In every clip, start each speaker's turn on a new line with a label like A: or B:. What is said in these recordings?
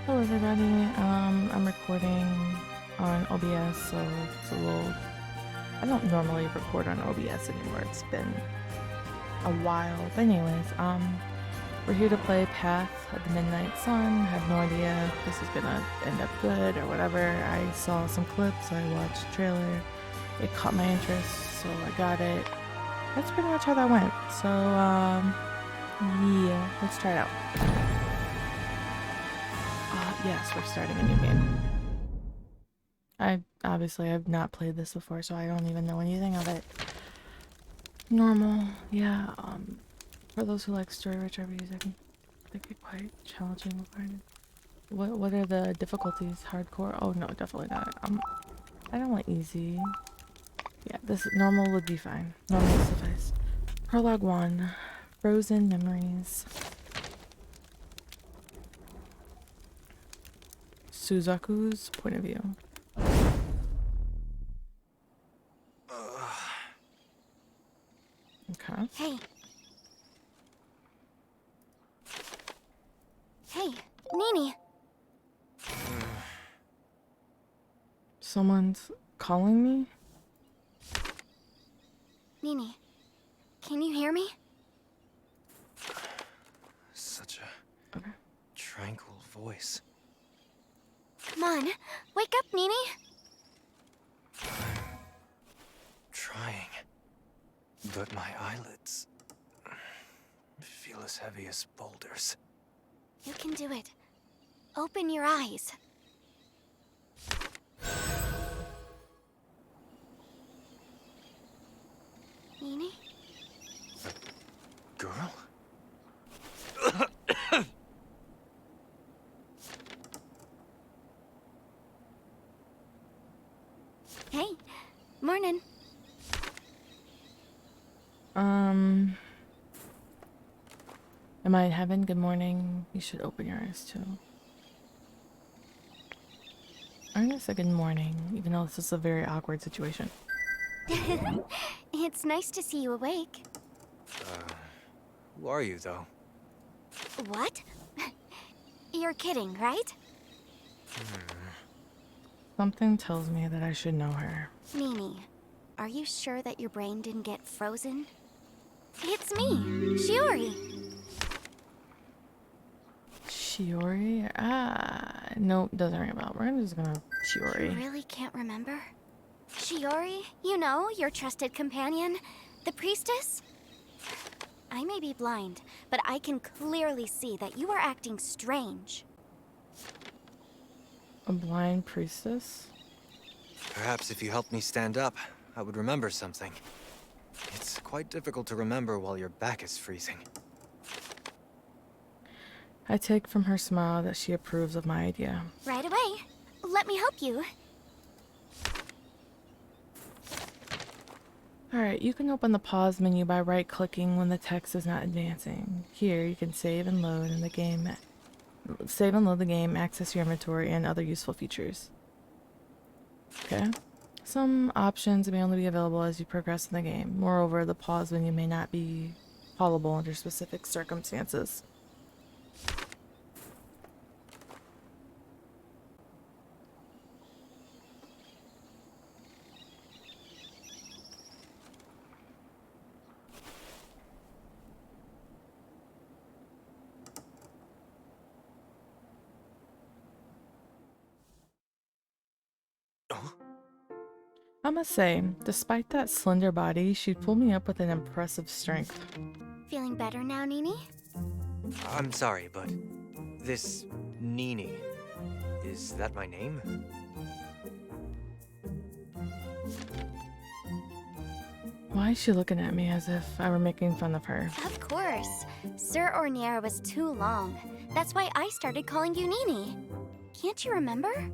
A: Hello everybody. I'm recording on OBS, so it's a little. I don't normally record on OBS anymore. It's been a while. But anyways, we're here to play Path of the Midnight Sun. Have no idea if this is gonna end up good or whatever. I saw some clips. I watched the trailer. It caught my interest, so I got it. That's pretty much how that went. So, yeah, let's try it out. Yes, we're starting a new game. Obviously I've not played this before, so I don't even know anything of it. Normal, yeah. For those who like story-rich RPGs, I think they get quite challenging. What are the difficulties? Hardcore? Oh no, definitely not. I don't want easy. Yeah, this normal would be fine. Normal will suffice. Prologue 1. Frozen Memories. Suzaku's point of view. Okay.
B: Hey. Hey, Nini.
A: Someone's calling me?
B: Nini, can you hear me?
C: Such a tranquil voice.
B: Come on, wake up, Nini.
C: Trying. But my eyelids feel as heavy as boulders.
B: You can do it. Open your eyes. Nini?
C: Girl?
B: Hey, morning.
A: Am I in heaven? Good morning. You should open your eyes too. I'm gonna say good morning, even though this is a very awkward situation.
B: It's nice to see you awake.
C: Who are you, though?
B: What? You're kidding, right?
A: Something tells me that I should know her.
B: Nini, are you sure that your brain didn't get frozen? It's me, Shiori.
A: Shiori? Nope, doesn't ring a bell. We're just gonna
B: You
A: Shiori.
B: really can't remember? Shiori, you know, your trusted companion, the priestess? I may be blind, but I can clearly see that you are acting strange.
A: A blind priestess?
C: Perhaps if you helped me stand up, I would remember something. It's quite difficult to remember while your back is freezing.
A: I take from her smile that she approves of my idea.
B: Right away. Let me help you.
A: Alright, you can open the pause menu by right-clicking when the text is not advancing. Here, you can save and load in the game. Save and load the game, access your inventory, and other useful features. Okay. Some options may only be available as you progress in the game. Moreover, the pause menu may not be callable under specific circumstances. I must say, despite that slender body, she pulled me up with an impressive strength.
B: Feeling better now, Nini?
C: I'm sorry, but this Nini, is that my name?
A: Why is she looking at me as if I were making fun of her?
B: Of course. Sir Ornier was too long. That's why I started calling you Nini. Can't you remember?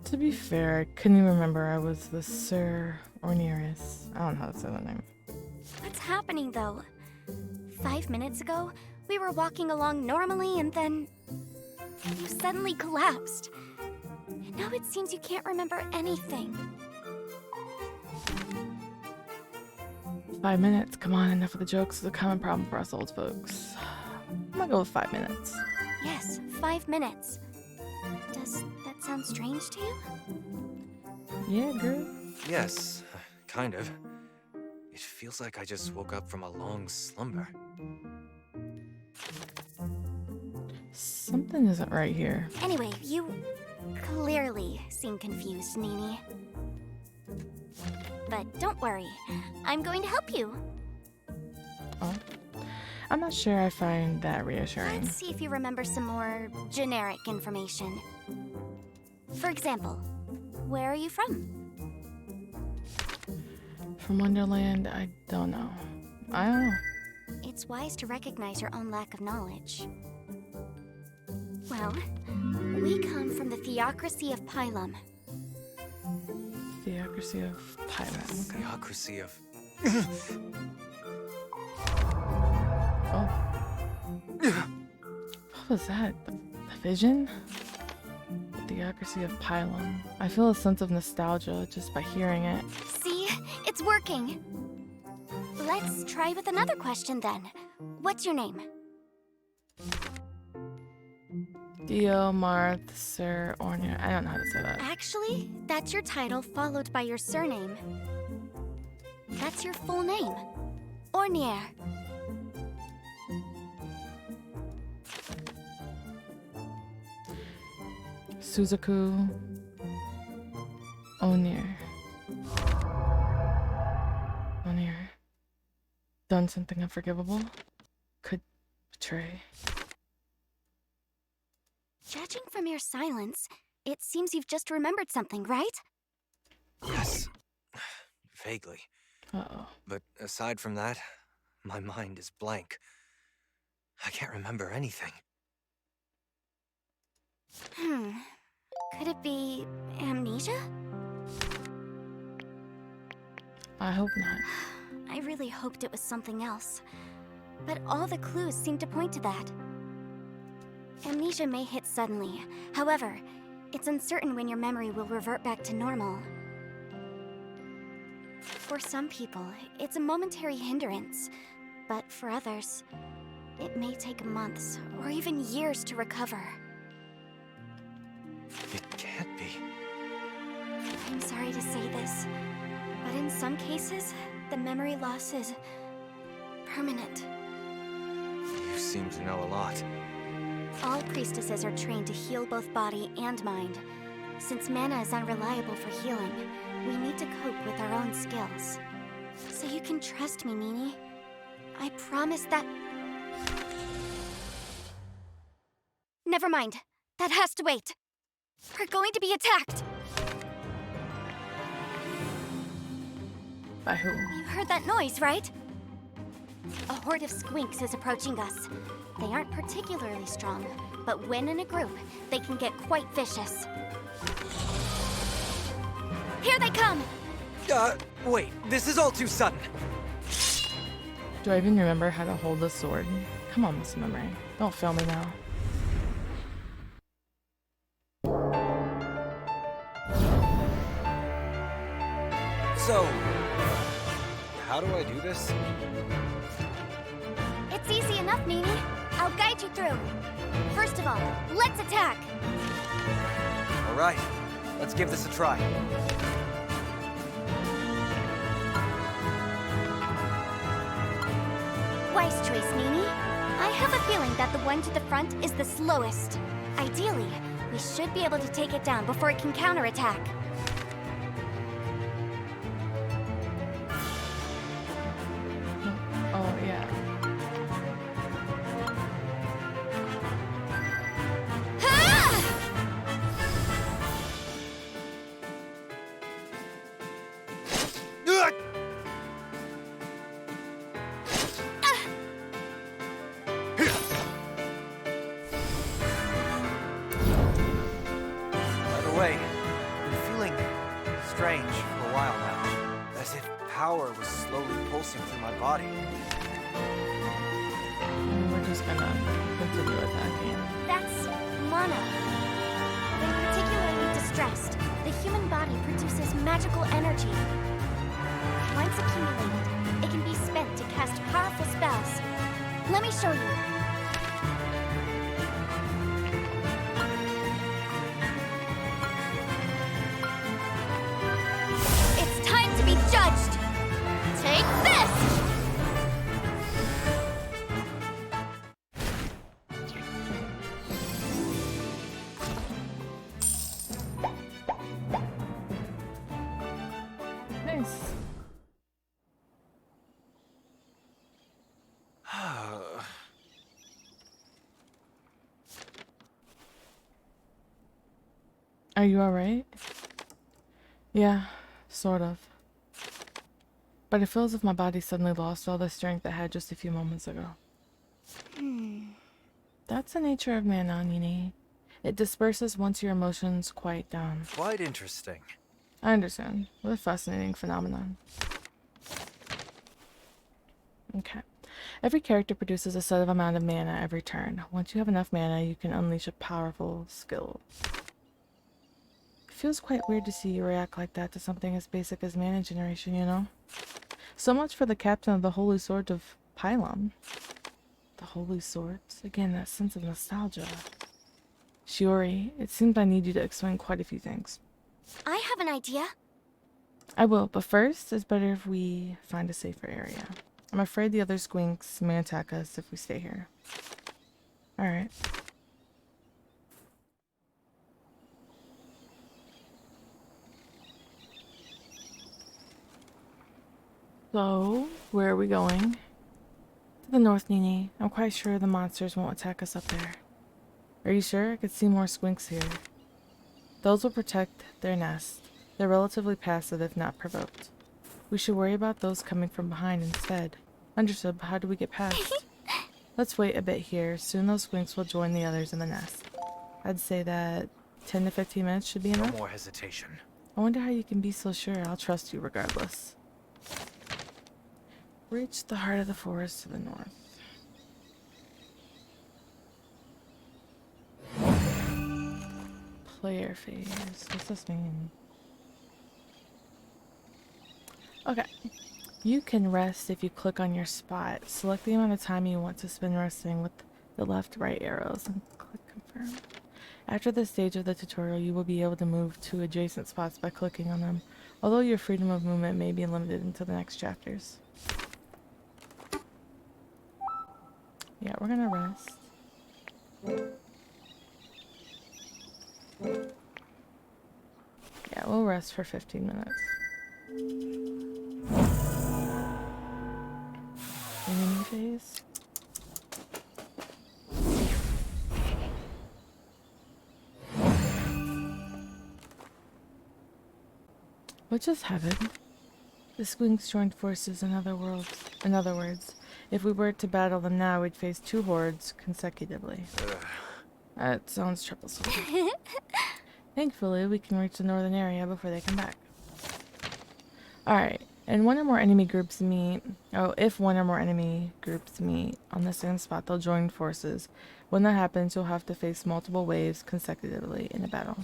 A: To be fair, I couldn't even remember I was the Sir Orneris. I don't know how to say that name.
B: What's happening, though? 5 minutes ago, we were walking along normally and then you suddenly collapsed. And now it seems you can't remember anything.
A: 5 minutes. Come on, enough of the jokes. It's a common problem for us old folks. I'm gonna go with 5 minutes.
B: Yes, 5 minutes. Does that sound strange to you?
A: Yeah, girl.
C: Yes, kind of. It feels like I just woke up from a long slumber.
A: Something isn't right here.
B: Anyway, you clearly seem confused, Nini. But don't worry, I'm going to help you.
A: Oh. I'm not sure I find that reassuring.
B: Let's see if you remember some more generic information. For example, where are you from?
A: From Wonderland, I don't know. I don't know.
B: It's wise to recognize your own lack of knowledge. Well, we come from the Theocracy of Pylum.
A: Theocracy of Pylum. Okay.
C: Theocracy of...
A: Oh. What was that? The vision? The Theocracy of Pylum. I feel a sense of nostalgia just by hearing it.
B: See? It's working! Let's try with another question then. What's your name?
A: Dio Marth Sir Ornia. I don't know how to say that.
B: Actually, that's your title followed by your surname. That's your full name. Ornier.
A: Suzaku Onir. Onir. Done something unforgivable? Could betray.
B: Judging from your silence, it seems you've just remembered something, right?
C: Yes. Vaguely.
A: Uh-oh.
C: But aside from that, my mind is blank. I can't remember anything.
B: Could it be amnesia?
A: I hope not.
B: I really hoped it was something else. But all the clues seem to point to that. Amnesia may hit suddenly. However, it's uncertain when your memory will revert back to normal. For some people, it's a momentary hindrance. But for others, it may take months or even years to recover.
C: It can't be.
B: I'm sorry to say this, but in some cases, the memory loss is permanent.
C: You seem to know a lot.
B: All priestesses are trained to heal both body and mind. Since mana is unreliable for healing, we need to cope with our own skills. So you can trust me, Nini. I promise that... Never mind. That has to wait. We're going to be attacked!
A: By who?
B: You heard that noise, right? A horde of squinks is approaching us. They aren't particularly strong, but when in a group, they can get quite vicious. Here they come!
C: Wait, this is all too sudden.
A: Do I even remember how to hold the sword? Come on, muscle memory. Don't fail me now.
C: So, how do I do this?
B: It's easy enough, Nini. I'll guide you through. First of all, let's attack!
C: All right, let's give this a try.
B: Wise choice, Nini. I have a feeling that the one to the front is the slowest. Ideally, we should be able to take it down before it can counterattack.
A: Oh, yeah.
C: By the way, I've been feeling strange for a while now. As if power was slowly pulsing through my body.
A: And we're just gonna continue attacking.
B: That's mana. When particularly distressed, the human body produces magical energy. Once accumulated, it can be spent to cast powerful spells. Let me show you.
A: Are you alright? Yeah, sort of. But it feels as if my body suddenly lost all the strength it had just a few moments ago. That's the nature of mana, Nini. It disperses once your emotions quiet down.
C: Quite interesting.
A: I understand. What a fascinating phenomenon. Okay. Every character produces a set of amount of mana every turn. Once you have enough mana, you can unleash a powerful skill. It feels quite weird to see you react like that to something as basic as mana generation, you know? So much for the captain of the Holy Sword of Pylon. The Holy Swords? Again, that sense of nostalgia. Shiori, it seems I need you to explain quite a few things.
B: I have an idea.
A: I will, but first, it's better if we find a safer area. I'm afraid the other squinks may attack us if we stay here. Alright. So, where are we going? To the north, Nini. I'm quite sure the monsters won't attack us up there. Are you sure? I could see more squinks here. Those will protect their nest. They're relatively passive if not provoked. We should worry about those coming from behind instead. Understood, but how do we get past? Let's wait a bit here. Soon those squinks will join the others in the nest. I'd say that 10 to 15 minutes should be enough.
C: No more hesitation.
A: I wonder how you can be so sure. I'll trust you regardless. Reach the heart of the forest to the north. Player phase. What's this mean? Okay. You can rest if you click on your spot. Select the amount of time you want to spend resting with the left-right arrows and click confirm. After this stage of the tutorial, you will be able to move to adjacent spots by clicking on them, although your freedom of movement may be limited until the next chapters. Yeah, we're gonna rest. Yeah, we'll rest for 15 minutes. Enemy phase. What just happened? The squinks joined forces in other worlds. In other words, if we were to battle them now, we'd face two hordes consecutively. That sounds troublesome. Thankfully, we can reach the northern area before they come back. Alright, and one or more enemy groups meet... Oh, if one or more enemy groups meet on the same spot, they'll join forces. When that happens, you'll have to face multiple waves consecutively in a battle.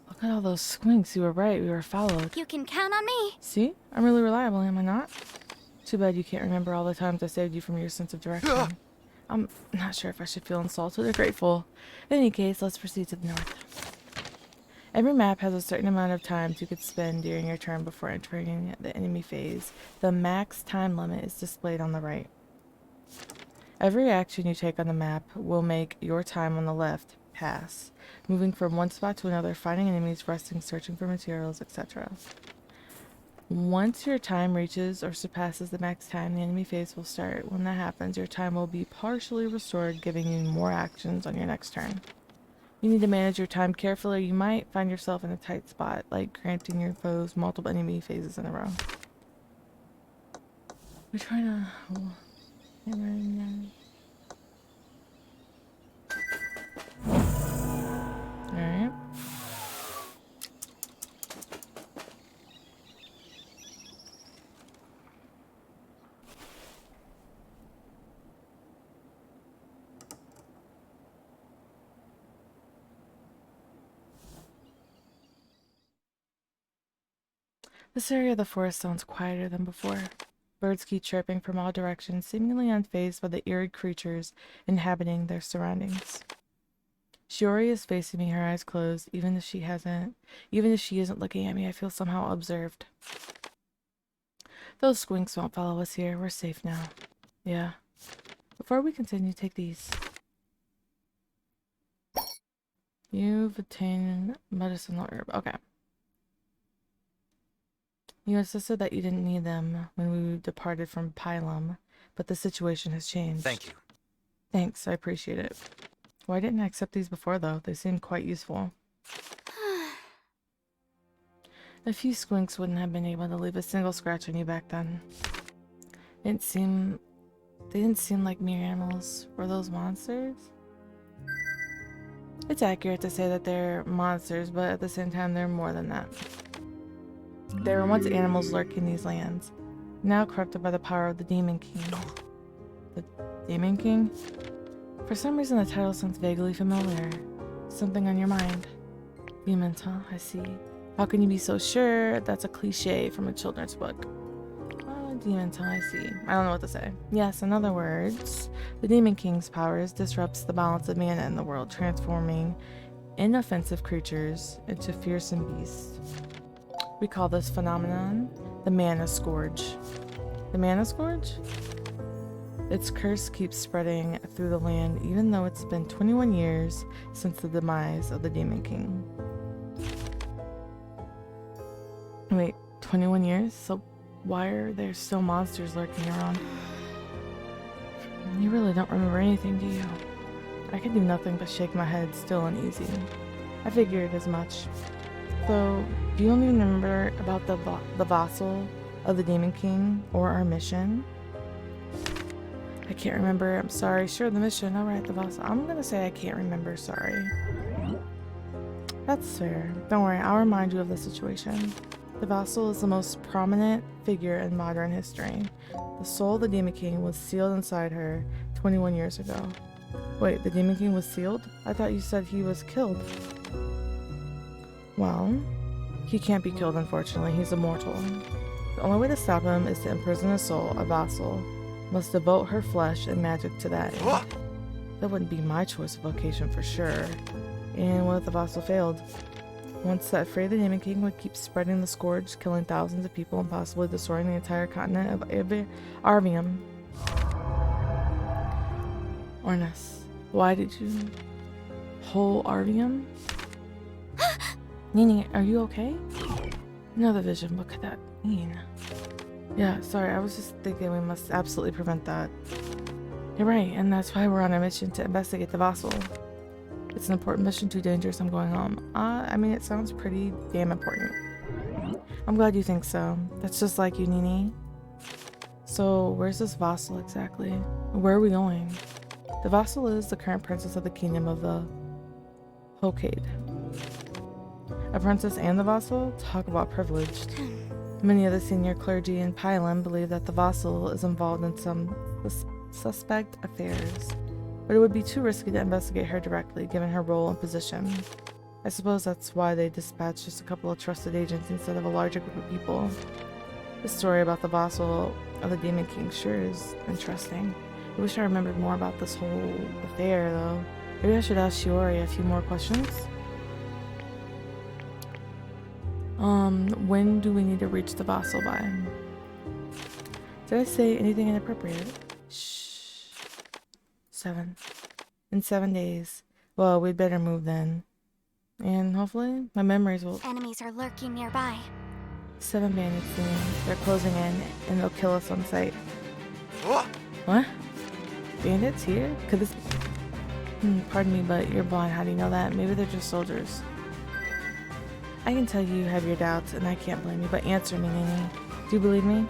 A: Look at all those squinks. You were right. We were followed.
B: You can count on me.
A: See? I'm really reliable, am I not? Too bad you can't remember all the times I saved you from your sense of direction. I'm not sure if I should feel insulted or grateful. In any case, let's proceed to the north. Every map has a certain amount of time you could spend during your turn before entering the enemy phase. The max time limit is displayed on the right. Every action you take on the map will make your time on the left pass, moving from one spot to another, finding enemies, resting, searching for materials, etc. Once your time reaches or surpasses the max time, the enemy phase will start. When that happens, your time will be partially restored, giving you more actions on your next turn. You need to manage your time carefully, or you might find yourself in a tight spot, like granting your foes multiple enemy phases in a row. We're trying to... Alright. This area of the forest sounds quieter than before. Birds keep chirping from all directions, seemingly unfazed by the eerie creatures inhabiting their surroundings. Shiori is facing me, her eyes closed. Even if she isn't looking at me, I feel somehow observed. Those squinks won't follow us here. We're safe now. Yeah. Before we continue, take these. You've attained medicinal herb. Okay. You insisted that you didn't need them when we departed from Pylum, but the situation has changed.
C: Thank you.
A: Thanks, I appreciate it. Why didn't I accept these before, though? They seem quite useful. A few squinks wouldn't have been able to leave a single scratch on you back then. They didn't seem like mere animals. Were those monsters? It's accurate to say that they're monsters, but at the same time, they're more than that. There were once animals lurking these lands, now corrupted by the power of the Demon King. The Demon King? For some reason, the title sounds vaguely familiar. Something on your mind. Demons, huh? I see. How can you be so sure? That's a cliche from a children's book. Oh, demons, huh? I see. I don't know what to say. Yes, in other words, the Demon King's powers disrupts the balance of mana in the world, transforming inoffensive creatures into fearsome beasts. We call this phenomenon the Mana Scourge. The Mana Scourge? Its curse keeps spreading through the land even though it's been 21 years since the demise of the Demon King. Wait, 21 years? So why are there still monsters lurking around? You really don't remember anything, do you? I can do nothing but shake my head, still uneasy. I figured as much. So, do you don't even remember about the vassal of the Demon King or our mission? I can't remember. I'm sorry. Sure, the mission. Alright, the vassal. I'm gonna say I can't remember. Sorry. That's fair. Don't worry. I'll remind you of the situation. The vassal is the most prominent figure in modern history. The soul of the Demon King was sealed inside her 21 years ago. Wait, the Demon King was sealed? I thought you said he was killed. Well, he can't be killed, unfortunately. He's immortal. The only way to stop him is to imprison his soul. A vassal must devote her flesh and magic to that end. That wouldn't be my choice of vocation for sure. And what if the vassal failed? Once set free, the Demon King would keep spreading the scourge, killing thousands of people and possibly destroying the entire continent of Arvium. Ornus, why did you... Whole Arvium? Nini, are you okay? Another vision, what could that mean? Yeah, sorry, I was just thinking we must absolutely prevent that. You're right, and that's why we're on a mission to investigate the vassal. It's an important mission, too dangerous, I'm going home. I mean, it sounds pretty damn important. I'm glad you think so. That's just like you, Nini. So, where's this vassal exactly? Where are we going? The vassal is the current princess of the kingdom of the Hokade. A princess and the vassal? Talk about privileged. Many of the senior clergy in Pylon believe that the vassal is involved in some suspect affairs, but it would be too risky to investigate her directly given her role and position. I suppose that's why they dispatched just a couple of trusted agents instead of a larger group of people. The story about the vassal of the Demon King sure is interesting. I wish I remembered more about this whole affair, though. Maybe I should ask Shiori a few more questions? When do we need to reach the vassal by? Did I say anything inappropriate? Shh. 7. In 7 days. Well, we'd better move then. And hopefully, my memories will...
B: Enemies are lurking nearby.
A: 7 bandits soon. They're closing in, and they'll kill us on sight. What? Bandits here? Could this... pardon me, but you're blind. How do you know that? Maybe they're just soldiers. I can tell you have your doubts, and I can't blame you, but answer me, Nini. Do you believe me?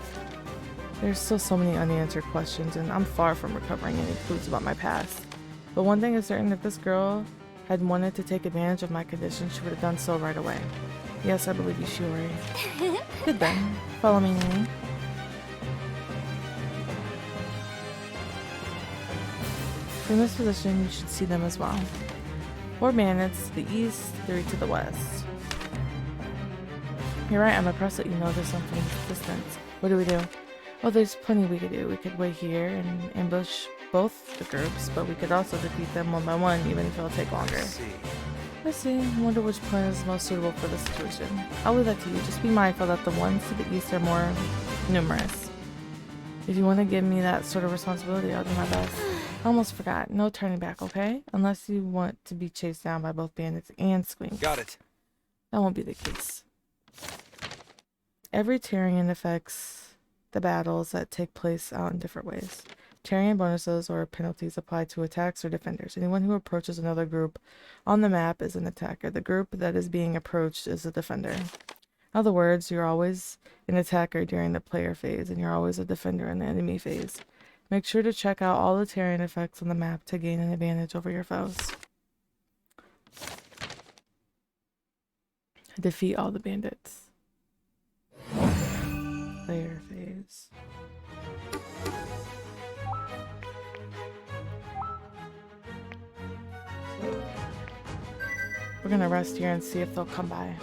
A: There's still so many unanswered questions, and I'm far from recovering any clues about my past. But one thing is certain, if this girl had wanted to take advantage of my condition, she would have done so right away. Yes, I believe you, Shiori. Good then. Follow me, Nini. From this position, you should see them as well. 4 bandits to the east, 3 to the west. You're right, I'm impressed that you know there's something in the distance. What do we do? Well, there's plenty we could do. We could wait here and ambush both the groups, but we could also defeat them one by one, even if it'll take longer. Let's see. I wonder which plan is most suitable for the situation. I'll leave that to you. Just be mindful that the ones to the east are more numerous. If you want to give me that sort of responsibility, I'll do my best. I almost forgot. No turning back, okay? Unless you want to be chased down by both bandits and squinks.
C: Got it.
A: That won't be the case. Every Tyrian affects the battles that take place out in different ways. Tyrian bonuses or penalties apply to attacks or defenders. Anyone who approaches another group on the map is an attacker. The group that is being approached is a defender. In other words, you're always an attacker during the player phase, and you're always a defender in the enemy phase. Make sure to check out all the Tyrian effects on the map to gain an advantage over your foes. Defeat all the bandits. Player phase. We're gonna rest here and see if they'll come by.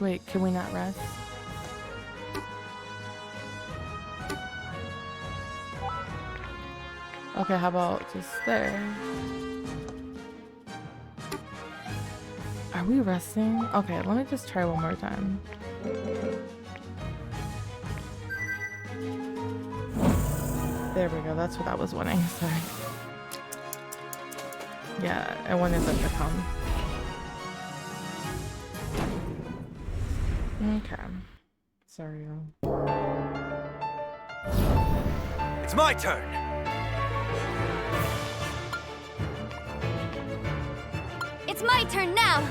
A: Wait, can we not rest? Okay, how about just there? Are we resting? Okay, let me just try one more time. There we go, that's what I was wanting, sorry. Yeah, I wanted them to come. Okay. Sorry, y'all.
C: It's my turn!
B: It's my turn now!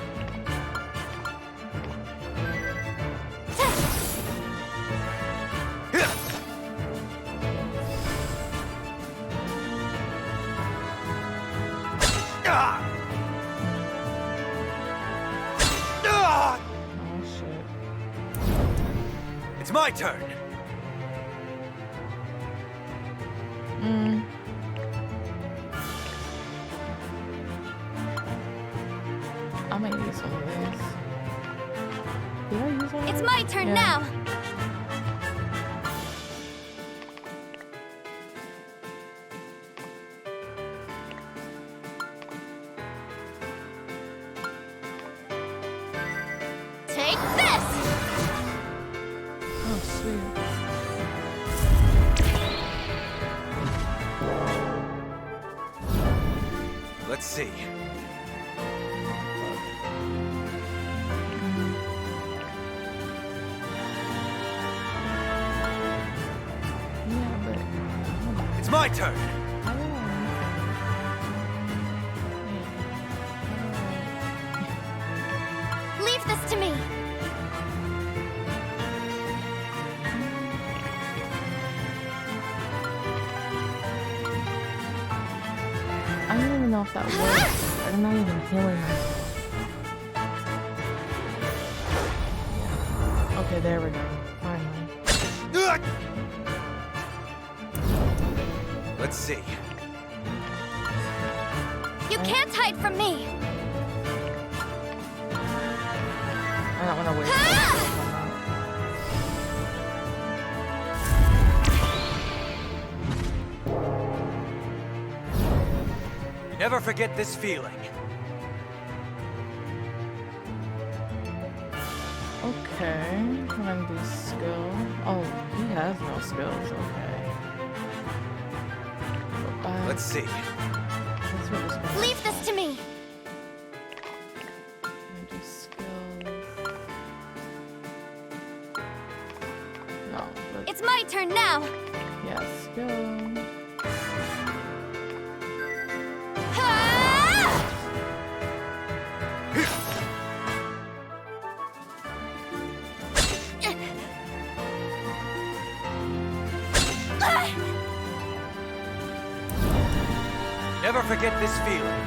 A: Oh, shit.
C: It's my turn!
A: I might use some of these. Did I use one?
B: It's my turn
A: Yeah.
B: now! Take this!
A: Oh, sweet.
C: Let's see.
A: Yeah, but
C: It's my turn!
A: I don't know.
B: Leave this to me!
A: I don't even know if that works. I'm not even healing myself. Okay, there we go. Finally.
C: Let's see.
B: You can't hide from me!
A: I don't want to wait.
C: Never forget this feeling.
A: Okay, I'm gonna do skill. Oh, he has no skills. Okay. Go back.
C: Let's see.
A: That's what this one.
B: Leave this to me!
A: I'm gonna do skills. No, let's,
B: It's my turn now!
A: yeah, skill.
C: Never forget this feeling.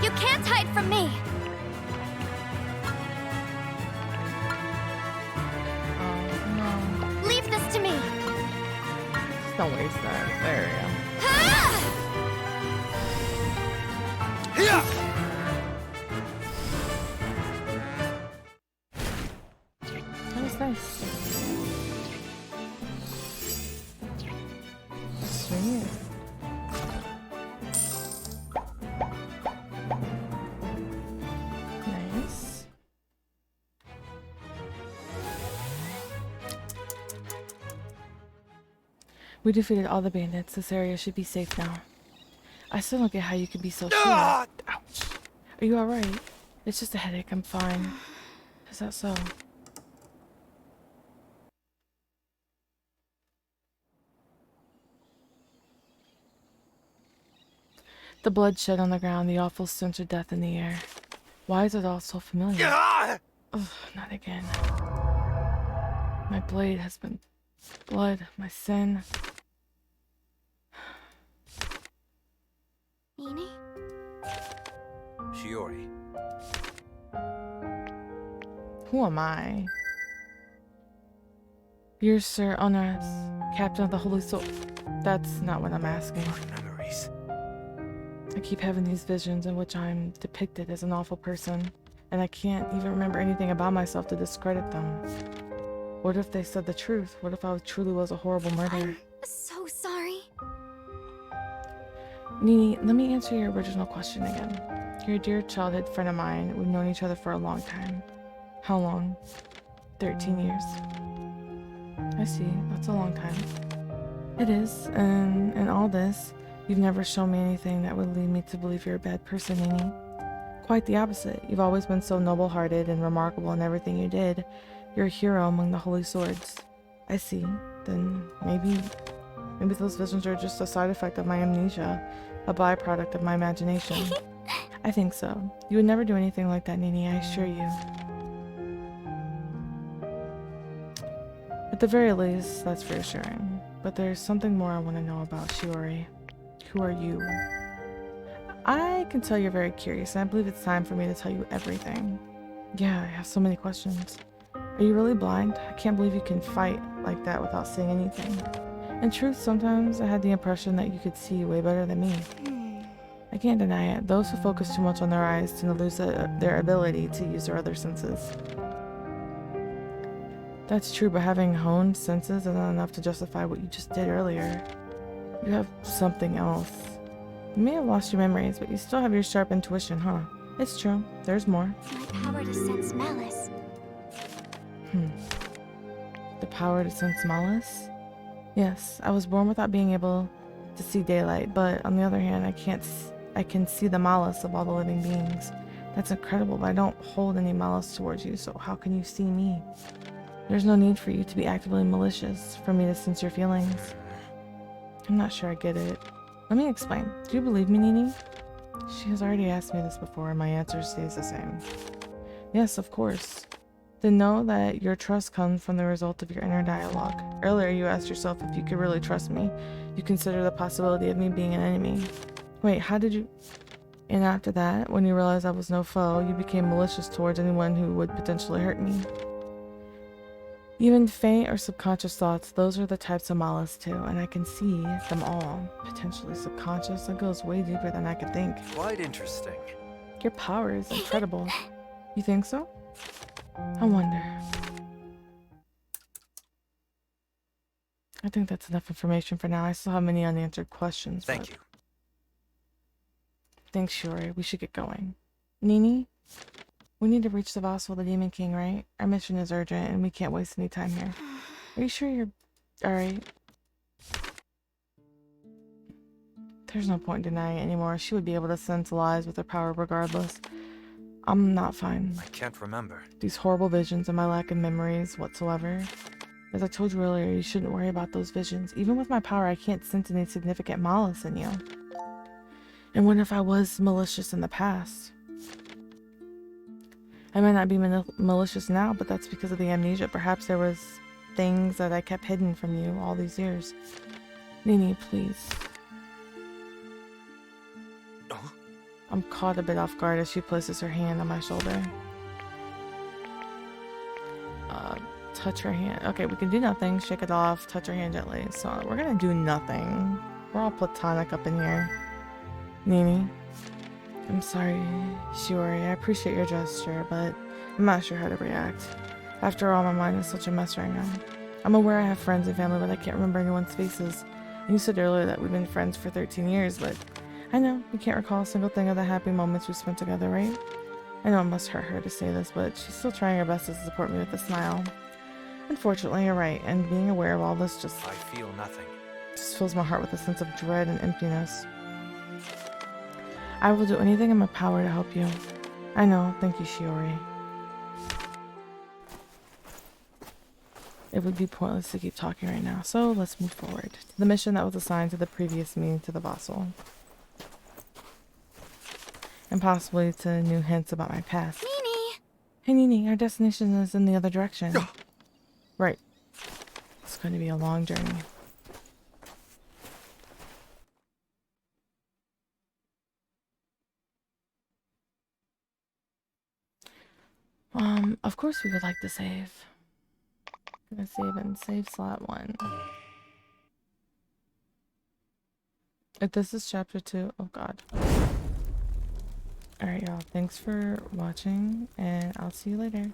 B: You can't hide from me!
A: No,
B: Leave this to me!
A: just don't waste that. There we go.
C: Yeah!
A: That was nice. Sweet. Nice. We defeated all the bandits. This area should be safe now. I still don't get how you can be so sure.
C: Ah!
A: Ouch. Are you alright? It's just a headache. I'm fine. Is that so? The bloodshed on the ground, the awful stench of death in the air. Why is it all so familiar?
C: Ah!
A: Ugh, not again. My blade has been blood, my sin.
B: Nini?
C: Shiori.
A: Who am I? You're Sir Onas, Captain of the Holy Soul. That's not what I'm asking.
C: My memories.
A: I keep having these visions in which I'm depicted as an awful person, and I can't even remember anything about myself to discredit them. What if they said the truth? What if I truly was a horrible murderer?
B: I'm so sorry.
A: Nini, let me answer your original question again. You're a dear childhood friend of mine. We've known each other for a long time. How long? 13 years. I see. That's a long time. It is, and in all this, you've never shown me anything that would lead me to believe you're a bad person, Nini. Quite the opposite. You've always been so noble-hearted and remarkable in everything you did. You're a hero among the holy swords. I see. Then maybe those visions are just a side effect of my amnesia, a byproduct of my imagination. I think so. You would never do anything like that, Nini, I assure you. At the very least, that's reassuring. But there's something more I want to know about Shiori. Who are you? I can tell you're very curious, and I believe it's time for me to tell you everything. Yeah, I have so many questions. Are you really blind? I can't believe you can fight like that without seeing anything. In truth, sometimes I had the impression that you could see way better than me. I can't deny it. Those who focus too much on their eyes tend to lose their ability to use their other senses. That's true, but having honed senses isn't enough to justify what you just did earlier. You have something else. You may have lost your memories, but you still have your sharp intuition, huh? It's true. There's more.
B: My power to sense malice.
A: The power to sense malice? Yes, I was born without being able to see daylight, but on the other hand, I can see the malice of all the living beings. That's incredible, but I don't hold any malice towards you, so how can you see me? There's no need for you to be actively malicious, for me to sense your feelings. I'm not sure I get it. Let me explain. Do you believe me, Nini? She has already asked me this before, and my answer stays the same. Yes, of course. Then know that your trust comes from the result of your inner dialogue. Earlier, you asked yourself if you could really trust me. You consider the possibility of me being an enemy. Wait, how did you... And after that, when you realized I was no foe, you became malicious towards anyone who would potentially hurt me. Even faint or subconscious thoughts, those are the types of malice too, and I can see them all. Potentially subconscious, that goes way deeper than I could think.
C: Quite interesting.
A: Your power is incredible. You think so? I wonder. I think that's enough information for now. I still have many unanswered questions.
C: Thank you.
A: Thanks, Shiori. We should get going. Nini? We need to reach the vassal of the Demon King, right? Our mission is urgent, and we can't waste any time here. Are you sure you're alright? There's no point denying it anymore. She would be able to sense lies with her power regardless. I'm not fine.
C: I can't remember.
A: These horrible visions and my lack of memories whatsoever. As I told you earlier, you shouldn't worry about those visions. Even with my power, I can't sense any significant malice in you. And what if I was malicious in the past? I might not be malicious now, but that's because of the amnesia. Perhaps there was things that I kept hidden from you all these years. Nini, please.
C: Oh?
A: I'm caught a bit off guard as she places her hand on my shoulder. Touch her hand. Okay, we can do nothing. Shake it off. Touch her hand gently. So we're gonna do nothing. We're all platonic up in here. Nini. I'm sorry, Shiori. I appreciate your gesture, but I'm not sure how to react. After all, my mind is such a mess right now. I'm aware I have friends and family, but I can't remember anyone's faces. And you said earlier that we've been friends for 13 years, but I know you can't recall a single thing of the happy moments we spent together, right? I know it must hurt her to say this, but she's still trying her best to support me with a smile. Unfortunately, you're right, and being aware of all this just
C: I feel nothing.
A: fills my heart with a sense of dread and emptiness. I will do anything in my power to help you. I know. Thank you, Shiori. It would be pointless to keep talking right now, so let's move forward to the mission that was assigned to the previous meeting to the vassal. And possibly to new hints about my past.
B: Nini!
A: Hey Nini, our destination is in the other direction. Right. It's going to be a long journey. Of course we would like to save. Gonna save in save slot 1. If this is chapter 2, oh god. Alright y'all, thanks for watching and I'll see you later.